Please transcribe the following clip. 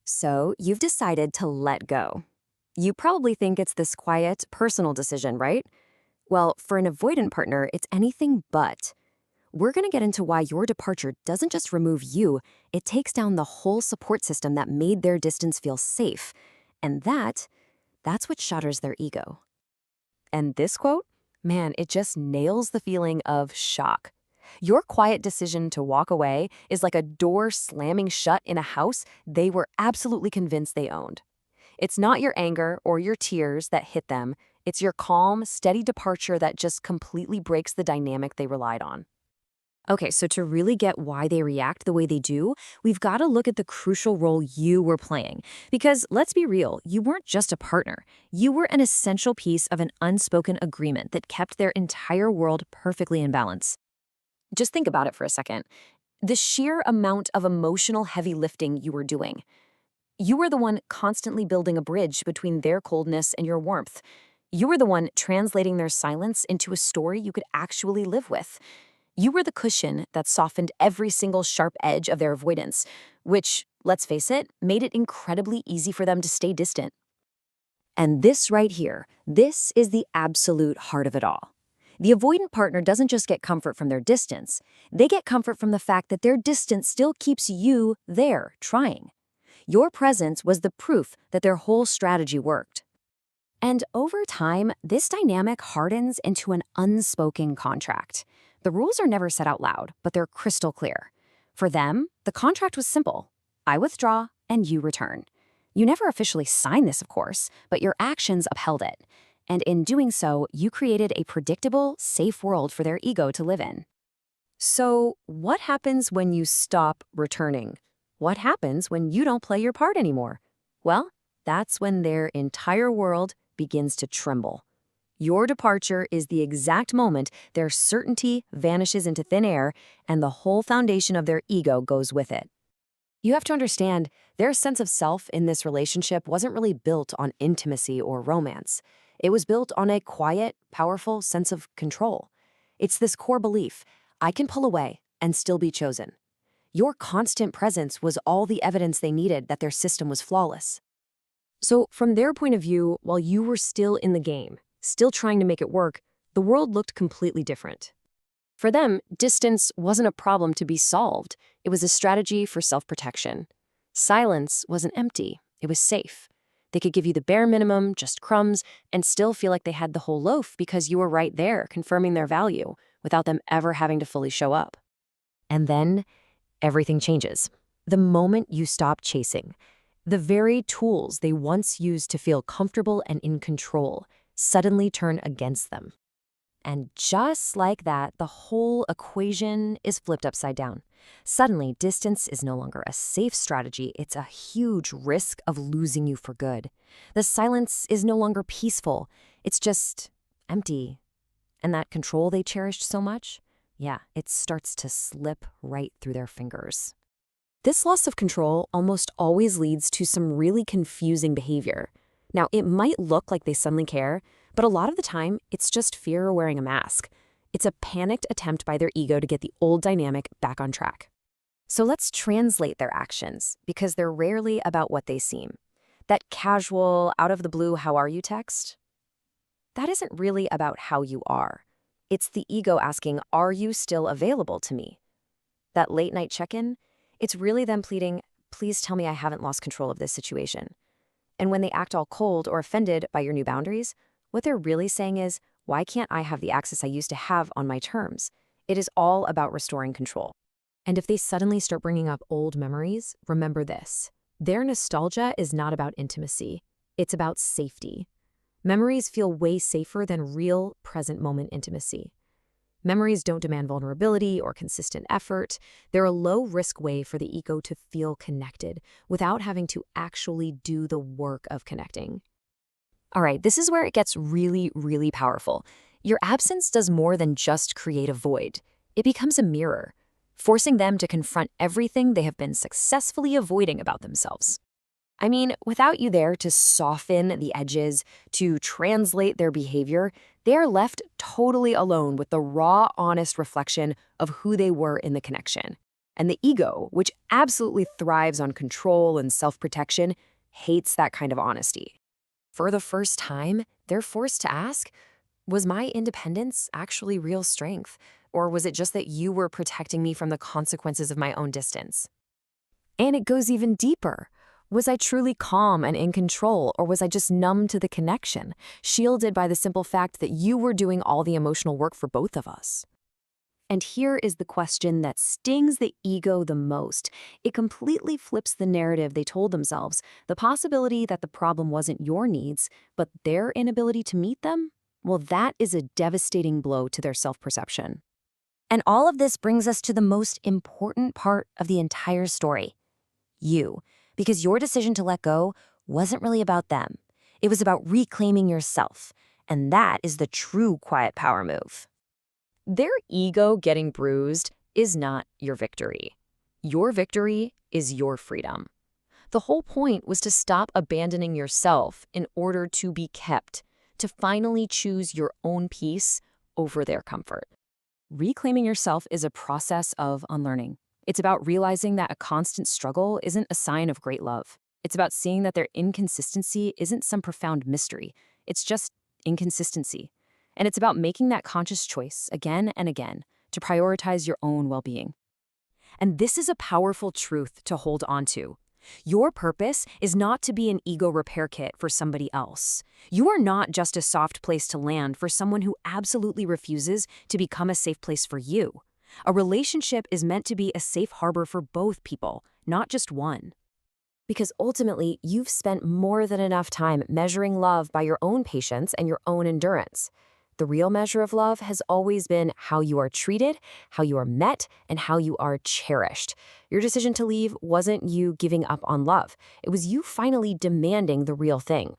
So you've decided to let go. You probably think it's this quiet, personal decision, right? Well, for an avoidant partner, it's anything but. We're going to get into why your departure doesn't just remove you, it takes down the whole support system that made their distance feel safe. And that's what shatters their ego. And this quote, man, it just nails the feeling of shock. Your quiet decision to walk away is like a door slamming shut in a house they were absolutely convinced they owned. It's not your anger or your tears that hit them, it's your calm, steady departure that just completely breaks the dynamic they relied on. Okay, so to really get why they react the way they do, we've got to look at the crucial role you were playing. Because let's be real, you weren't just a partner. You were an essential piece of an unspoken agreement that kept their entire world perfectly in balance. Just think about it for a second. The sheer amount of emotional heavy lifting you were doing. You were the one constantly building a bridge between their coldness and your warmth. You were the one translating their silence into a story you could actually live with. You were the cushion that softened every single sharp edge of their avoidance, which, let's face it, made it incredibly easy for them to stay distant. And this right here, this is the absolute heart of it all. The avoidant partner doesn't just get comfort from their distance, they get comfort from the fact that their distance still keeps you there, trying. Your presence was the proof that their whole strategy worked. And over time, this dynamic hardens into an unspoken contract. The rules are never said out loud, but they're crystal clear. For them, the contract was simple. I withdraw, and you return. You never officially signed this, of course, but your actions upheld it. And in doing so, you created a predictable, safe world for their ego to live in. So, what happens when you stop returning? What happens when you don't play your part anymore? Well, that's when their entire world begins to tremble. Your departure is the exact moment their certainty vanishes into thin air and the whole foundation of their ego goes with it. You have to understand, their sense of self in this relationship wasn't really built on intimacy or romance. It was built on a quiet, powerful sense of control. It's this core belief, I can pull away and still be chosen. Your constant presence was all the evidence they needed that their system was flawless. So from their point of view, while you were still in the game, still trying to make it work, the world looked completely different. For them, distance wasn't a problem to be solved. It was a strategy for self-protection. Silence wasn't empty. It was safe. They could give you the bare minimum, just crumbs, and still feel like they had the whole loaf because you were right there, confirming their value, without them ever having to fully show up. And then, everything changes. The moment you stop chasing, the very tools they once used to feel comfortable and in control suddenly turn against them. And just like that, the whole equation is flipped upside down. Suddenly, distance is no longer a safe strategy, it's a huge risk of losing you for good. The silence is no longer peaceful, it's just empty. And that control they cherished so much, yeah, it starts to slip right through their fingers. This loss of control almost always leads to some really confusing behavior. Now, it might look like they suddenly care, but a lot of the time, it's just fear wearing a mask. It's a panicked attempt by their ego to get the old dynamic back on track. So let's translate their actions, because they're rarely about what they seem. That casual, out-of-the-blue how are you text? That isn't really about how you are. It's the ego asking, are you still available to me? That late-night check-in? It's really them pleading, please tell me I haven't lost control of this situation. And when they act all cold or offended by your new boundaries, what they're really saying is, why can't I have the access I used to have on my terms? It is all about restoring control. And if they suddenly start bringing up old memories, remember this. Their nostalgia is not about intimacy. It's about safety. Memories feel way safer than real, present moment intimacy. Memories don't demand vulnerability or consistent effort. They're a low-risk way for the ego to feel connected without having to actually do the work of connecting. All right, this is where it gets really, really powerful. Your absence does more than just create a void. It becomes a mirror, forcing them to confront everything they have been successfully avoiding about themselves. I mean, without you there to soften the edges, to translate their behavior, they are left totally alone with the raw, honest reflection of who they were in the connection. And the ego, which absolutely thrives on control and self-protection, hates that kind of honesty. For the first time, they're forced to ask, was my independence actually real strength? Or was it just that you were protecting me from the consequences of my own distance? And it goes even deeper. Was I truly calm and in control, or was I just numb to the connection, shielded by the simple fact that you were doing all the emotional work for both of us? And here is the question that stings the ego the most. It completely flips the narrative they told themselves, the possibility that the problem wasn't your needs, but their inability to meet them? Well, that is a devastating blow to their self-perception. And all of this brings us to the most important part of the entire story. You. Because your decision to let go wasn't really about them. It was about reclaiming yourself. And that is the true quiet power move. Their ego getting bruised is not your victory. Your victory is your freedom. The whole point was to stop abandoning yourself in order to be kept, to finally choose your own peace over their comfort. Reclaiming yourself is a process of unlearning. It's about realizing that a constant struggle isn't a sign of great love. It's about seeing that their inconsistency isn't some profound mystery. It's just inconsistency. And it's about making that conscious choice again and again to prioritize your own well-being. And this is a powerful truth to hold on to. Your purpose is not to be an ego repair kit for somebody else. You are not just a soft place to land for someone who absolutely refuses to become a safe place for you. A relationship is meant to be a safe harbor for both people, not just one. Because ultimately, you've spent more than enough time measuring love by your own patience and your own endurance. The real measure of love has always been how you are treated, how you are met, and how you are cherished. Your decision to leave wasn't you giving up on love. It was you finally demanding the real thing.